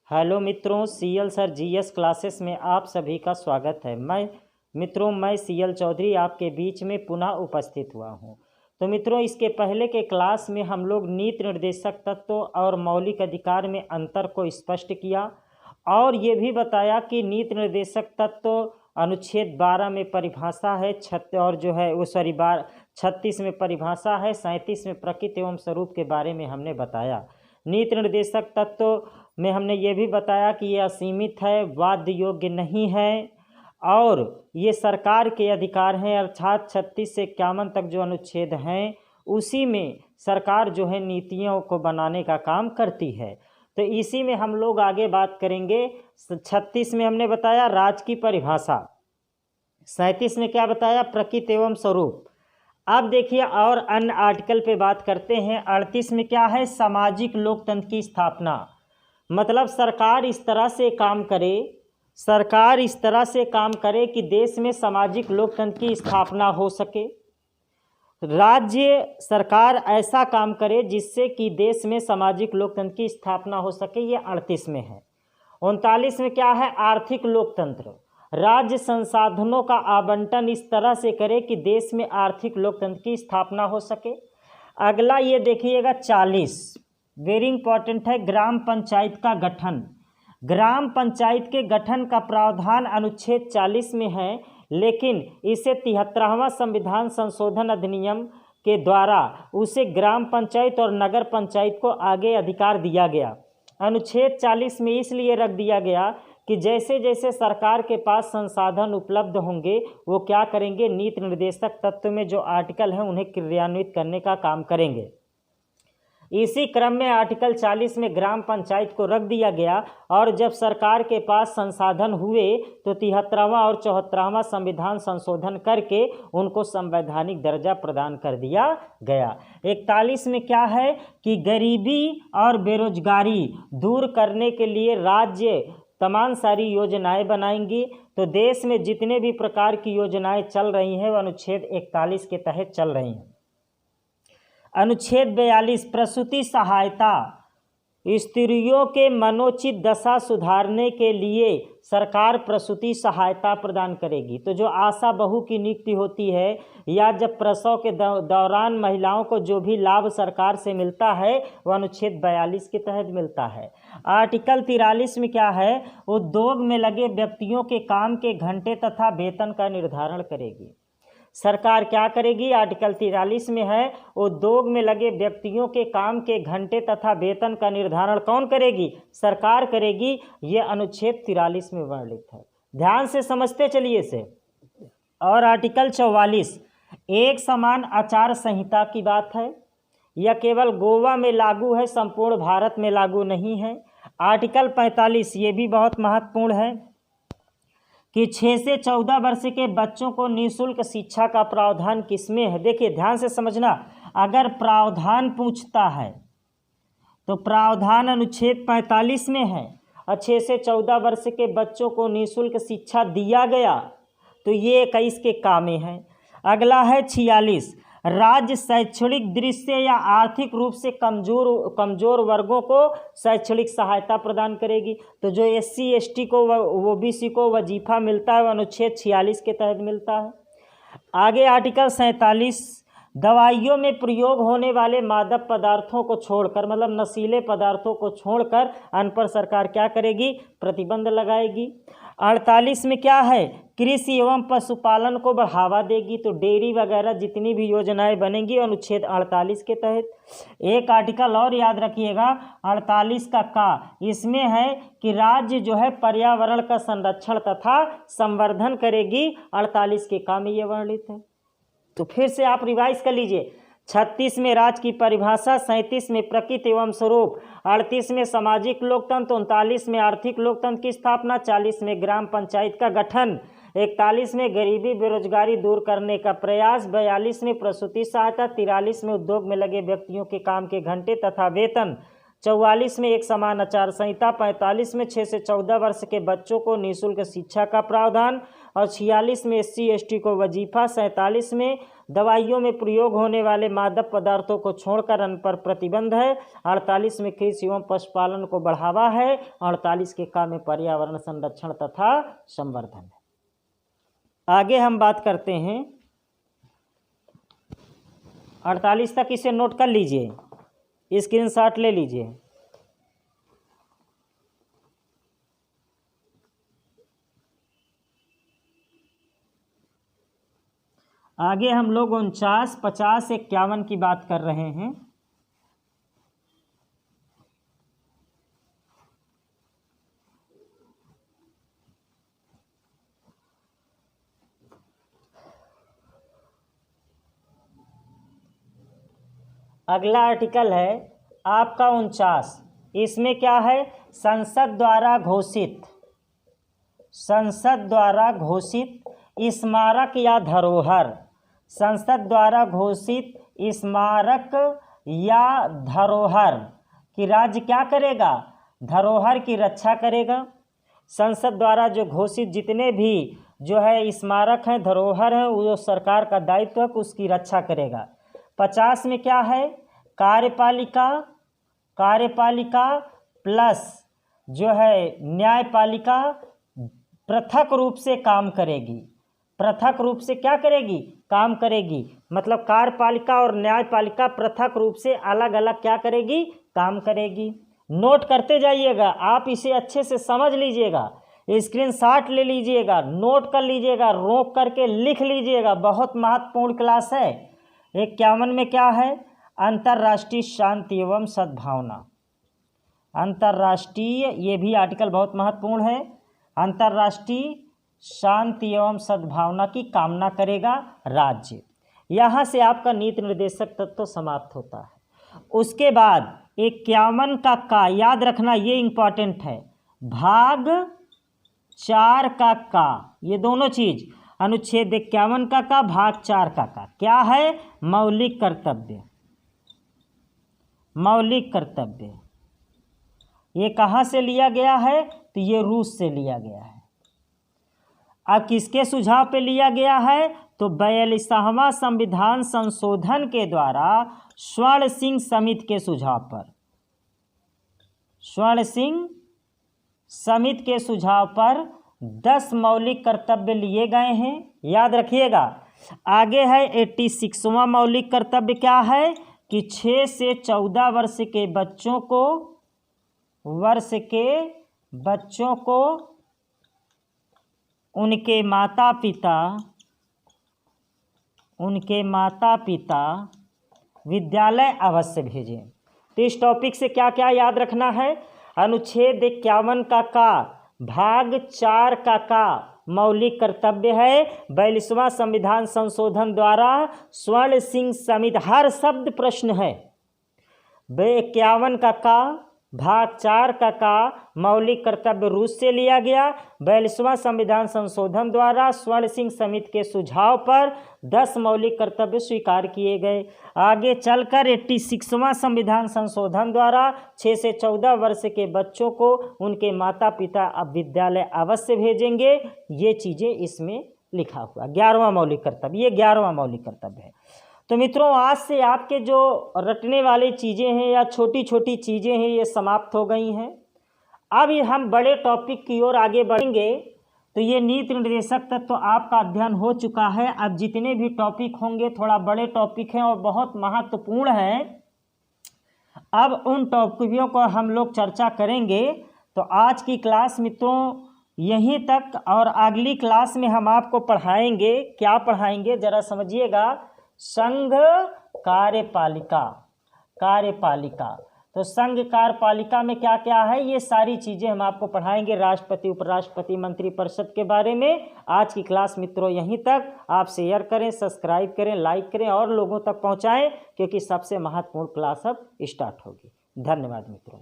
Hello मित्रों, CL sir GS classes में आप सभी का स्वागत है। मैं सीएल चौधरी आपके बीच में पुनः उपस्थित हुआ हूं। तो मित्रों, इसके पहले के क्लास में हम लोग नीति निर्देशक तत्व और मौलिक अधिकार में अंतर को स्पष्ट किया और ये भी बताया कि नीति निर्देशक तत्व अनुच्छेद 12 में परिभाषा है, 36 में परिभाषा है, 37 में प्रकृति एवं स्वरूप के बारे में हमने बताया। नीति निर्देशक तत्व में हमने ये भी बताया कि ये असीमित है, वाद्य योग्य नहीं है और ये सरकार के अधिकार हैं, अर्थात 36 से 51 तक जो अनुच्छेद हैं उसी में सरकार जो है नीतियों को बनाने का काम करती है। तो इसी में हम लोग आगे बात करेंगे। 36 में हमने बताया राज्य की परिभाषा, 37 में क्या बताया, प्रकृति एवं स्वरूप। अब देखिए और अन्य आर्टिकल पे बात करते हैं। 38 में क्या है, सामाजिक लोकतंत्र की स्थापना। मतलब सरकार इस तरह से काम करे कि देश में सामाजिक लोकतंत्र की स्थापना हो सके। राज्य सरकार ऐसा काम करे जिससे कि देश में सामाजिक लोकतंत्र की स्थापना हो सके, ये 38 में है। 39 में क्या है, आर्थिक लोकतंत्र। राज्य संसाधनों का आवंटन इस तरह से करे कि देश में आर्थिक लोकतंत्र की स्थापना हो सके। अगला ये देखिएगा 40, वेरी इंपॉर्टेंट है, ग्राम पंचायत का गठन। ग्राम पंचायत के गठन का प्रावधान अनुच्छेद 40 में है, लेकिन इसे 73वां संविधान संशोधन अधिनियम के द्वारा उसे ग्राम पंचायत और नगर पंचायत को आगे अधिकार दिया गया। अनुच्छेद 40 में इसलिए रख दिया गया कि जैसे जैसे सरकार के पास संसाधन उपलब्ध होंगे वो क्या करेंगे, नीति निर्देशक तत्व में जो आर्टिकल हैं उन्हें क्रियान्वित करने का काम करेंगे। इसी क्रम में आर्टिकल 40 में ग्राम पंचायत को रख दिया गया और जब सरकार के पास संसाधन हुए तो 73वां और 74वां संविधान संशोधन करके उनको संवैधानिक दर्जा प्रदान कर दिया गया। 41 में क्या है कि गरीबी और बेरोजगारी दूर करने के लिए राज्य तमाम सारी योजनाएं बनाएंगी। तो देश में जितने भी प्रकार की योजनाएं चल रही हैं वो अनुच्छेद 41 के तहत चल रही हैं। अनुच्छेद 42, प्रसूति सहायता। स्त्रियों के मनोचित दशा सुधारने के लिए सरकार प्रसूति सहायता प्रदान करेगी। तो जो आशा बहू की नियुक्ति होती है या जब प्रसव के दौरान महिलाओं को जो भी लाभ सरकार से मिलता है वह अनुच्छेद 42 के तहत मिलता है। आर्टिकल 43 में क्या है, उद्योग में लगे व्यक्तियों के काम के घंटे तथा वेतन का निर्धारण करेगी। सरकार क्या करेगी, आर्टिकल 43 में है, उद्योग में लगे व्यक्तियों के काम के घंटे तथा वेतन का निर्धारण कौन करेगी, सरकार करेगी। ये अनुच्छेद 43 में वर्णित है, ध्यान से समझते चलिए इसे। और आर्टिकल 44, एक समान आचार संहिता की बात है। यह केवल गोवा में लागू है, संपूर्ण भारत में लागू नहीं है। आर्टिकल 45, ये भी बहुत महत्वपूर्ण है कि 6 से 14 वर्ष के बच्चों को निःशुल्क शिक्षा का प्रावधान किसमें है। देखिए ध्यान से समझना, अगर प्रावधान पूछता है तो प्रावधान अनुच्छेद 45 में है और 6 से 14 वर्ष के बच्चों को निःशुल्क शिक्षा दिया गया तो ये 21 के काम में है। अगला है 46, राज्य शैक्षणिक दृष्टि से या आर्थिक रूप से कमजोर वर्गों को शैक्षणिक सहायता प्रदान करेगी। तो जो SC ST को OBC को वजीफा मिलता है वह अनुच्छेद 46 के तहत मिलता है। आगे आर्टिकल 47, दवाइयों में प्रयोग होने वाले मादक पदार्थों को छोड़कर, मतलब नशीले पदार्थों को छोड़कर अन्य पर सरकार क्या करेगी, प्रतिबंध लगाएगी। 48 में क्या है, कृषि एवं पशुपालन को बढ़ावा देगी। तो डेयरी वगैरह जितनी भी योजनाएं बनेंगी अनुच्छेद 48 के तहत। एक आर्टिकल और याद रखिएगा 48 का इसमें है कि राज्य जो है पर्यावरण का संरक्षण तथा संवर्धन करेगी। 48 के काम में ये वर्णित है। तो फिर से आप रिवाइज कर लीजिए। 36 में राज्य की परिभाषा, 37 में प्रकृति एवं स्वरूप, 38 में सामाजिक लोकतंत्र, 39 में आर्थिक लोकतंत्र की स्थापना, 40 में ग्राम पंचायत का गठन, 41 में गरीबी बेरोजगारी दूर करने का प्रयास, 42 में प्रसूति सहायता, 43 में उद्योग में लगे व्यक्तियों के काम के घंटे तथा वेतन, 44 में एक समान आचार संहिता, 45 में 6 से 14 वर्ष के बच्चों को निःशुल्क शिक्षा का प्रावधान और 46 में SC ST को वजीफा, 47 में दवाइयों में प्रयोग होने वाले मादक पदार्थों को छोड़कर अन्य पर प्रतिबंध है। 48 में कृषि एवं पशुपालन को बढ़ावा है। 48 के काम में पर्यावरण संरक्षण तथा संवर्धन है। आगे हम बात करते हैं 48 तक, इसे नोट कर लीजिए, स्क्रीनशॉट ले लीजिए। आगे हम लोग 49, 50, 51 की बात कर रहे हैं। अगला आर्टिकल है आपका 49। इसमें क्या है? संसद द्वारा घोषित स्मारक या धरोहर। संसद द्वारा घोषित स्मारक या धरोहर कि राज्य क्या करेगा? धरोहर की रक्षा करेगा। संसद द्वारा जो घोषित जितने भी जो है स्मारक हैं, धरोहर हैं, वो सरकार का दायित्व है कि उसकी रक्षा करेगा। 50 में क्या है? कार्यपालिका प्लस जो है न्यायपालिका पृथक रूप से काम करेगी। पृथक रूप से क्या करेगी? काम करेगी। मतलब कार्यपालिका और न्यायपालिका पृथक रूप से अलग अलग क्या करेगी? काम करेगी। नोट करते जाइएगा, आप इसे अच्छे से समझ लीजिएगा, स्क्रीनशॉट ले लीजिएगा, नोट कर लीजिएगा, रोक करके लिख लीजिएगा। बहुत महत्वपूर्ण क्लास है। 51 में क्या है? अंतर्राष्ट्रीय शांति एवं सद्भावना। अंतर्राष्ट्रीय, ये भी आर्टिकल बहुत महत्वपूर्ण है। अंतर्राष्ट्रीय शांति एवं सद्भावना की कामना करेगा राज्य। यहाँ से आपका नीति निर्देशक तत्व समाप्त होता है। उसके बाद 51 का याद रखना, ये इम्पॉर्टेंट है। भाग 4 का ये दोनों चीज, अनुच्छेद 51 का भाग 4 का क्या है? मौलिक कर्तव्य। मौलिक कर्तव्य ये कहाँ से लिया गया है? तो ये रूस से लिया गया है। अब किसके सुझाव पे लिया गया है? तो 42वां संविधान संशोधन के द्वारा स्वर्ण सिंह समिति के सुझाव पर। स्वर्ण सिंह समिति के सुझाव पर 10 मौलिक कर्तव्य लिए गए हैं, याद रखिएगा। आगे है 86वां मौलिक कर्तव्य। क्या है? कि 6 से 14 वर्ष के बच्चों को उनके माता पिता विद्यालय अवश्य भेजें। तो इस टॉपिक से क्या क्या याद रखना है? अनुच्छेद 51 का भाग 4 का मौलिक कर्तव्य है। 42वां संविधान संशोधन द्वारा स्वर्ण सिंह समिति, हर शब्द प्रश्न है। 51 का भाग 4 का मौलिक कर्तव्य रूस से लिया गया। 42वां संविधान संशोधन द्वारा स्वर्ण सिंह समिति के सुझाव पर 10 मौलिक कर्तव्य स्वीकार किए गए। आगे चलकर 86वां संविधान संशोधन द्वारा 6 से 14 वर्ष के बच्चों को उनके माता पिता अब विद्यालय अवश्य भेजेंगे। ये चीज़ें इसमें लिखा हुआ 11वां मौलिक कर्तव्य, ये 11वां मौलिक कर्तव्य है। तो मित्रों, आज से आपके जो रटने वाली चीज़ें हैं या छोटी छोटी चीज़ें हैं ये समाप्त हो गई हैं। अब हम बड़े टॉपिक की ओर आगे बढ़ेंगे। तो ये नीति निर्देशक तत्व तो आपका अध्ययन हो चुका है। अब जितने भी टॉपिक होंगे थोड़ा बड़े टॉपिक हैं और बहुत महत्वपूर्ण हैं। अब उन टॉपिकों को हम लोग चर्चा करेंगे। तो आज की क्लास मित्रों यहीं तक, और अगली क्लास में हम आपको पढ़ाएंगे। क्या पढ़ाएंगे जरा समझिएगा? संघ कार्यपालिका। तो संघ कार्यपालिका में क्या क्या है ये सारी चीज़ें हम आपको पढ़ाएंगे। राष्ट्रपति, उपराष्ट्रपति, मंत्रिपरिषद के बारे में। आज की क्लास मित्रों यहीं तक। आप शेयर करें, सब्सक्राइब करें, लाइक करें और लोगों तक पहुंचाएं, क्योंकि सबसे महत्वपूर्ण क्लास अब स्टार्ट होगी। धन्यवाद मित्रों।